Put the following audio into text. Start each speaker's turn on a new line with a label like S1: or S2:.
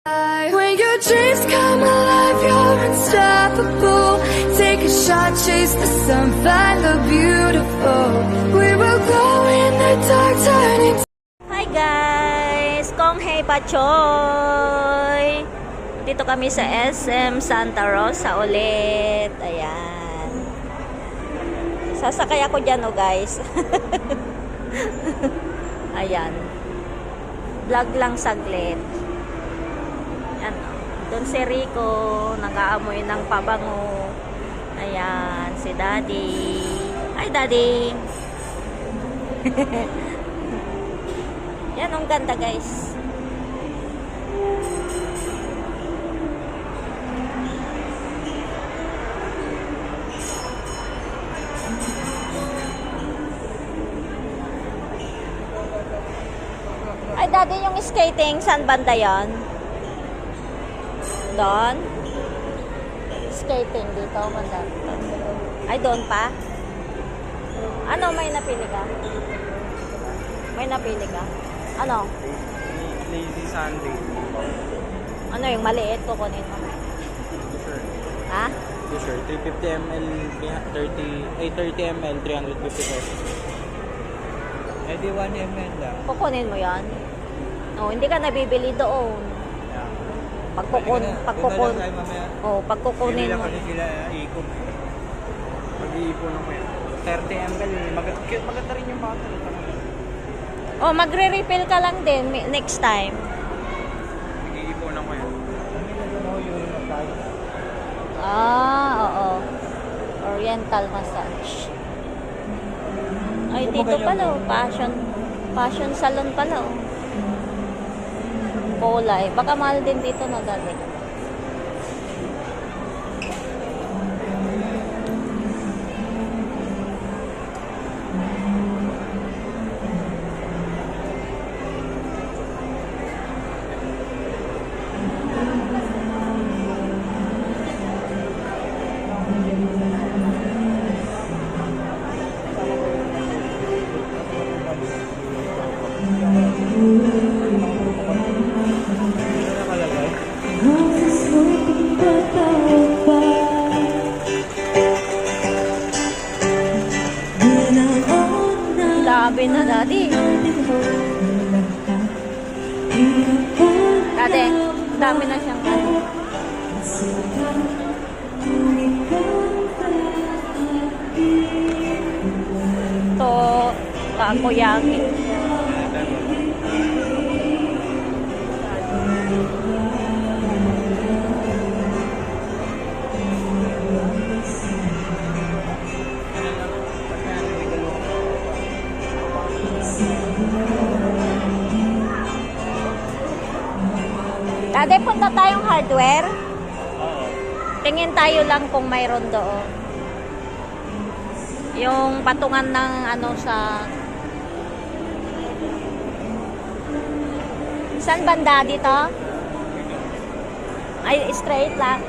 S1: When your dreams come alive, you're unstoppable. Take a shot, chase the sun, find the beautiful. We will glow in the dark, turning.
S2: Hi guys! Kong Hei Pachoy! Dito kami sa SM Santa Rosa ulit. Ayan. Sasakay ako dyan oh guys. Ayan. Vlog lang saglit. Ayan. Doon si Rico. Nag-aamoy ng pabango. Ayan. Si Daddy. Hi Daddy! Yan, ang ganda guys. Ay, Daddy, yung skating, saan banda yan? Doon? Skating dito, banda. Ay, doon pa? Ano, may napili ka? May napili ka? Ano?
S3: Lazy Sunday.
S2: Ano yung maliit ko kunin mo?
S3: Sure.
S2: Ha?
S3: Sure. 350 ml, 30 ml, 350 pesos. Eh di 1 ml lang.
S2: Kukunin mo yan? Oh, hindi ka nabibili doon.
S3: Yeah.
S2: Pagkukunin
S3: Hindi lang
S2: mo.
S3: kasi sila ikot. Mag-iipon ako yan. 30 ml, maganda rin yung bottle.
S2: Oh, magre-refill ka lang din next time.
S3: Mag-iipon ako yan.
S2: Ah, oo. Oriental massage. Ay, dito pala oh. Passion salon pala oh. Kulay. Baka mahal din dito na dali. Labi na, Daddy. Daddy, dami na siyang ano. Ito, takoyaki. Dati punta tayong hardware. Tingin tayo lang kung mayroon doon. Yung patungan ng ano sa... Saan banda dito? Ay, straight lang.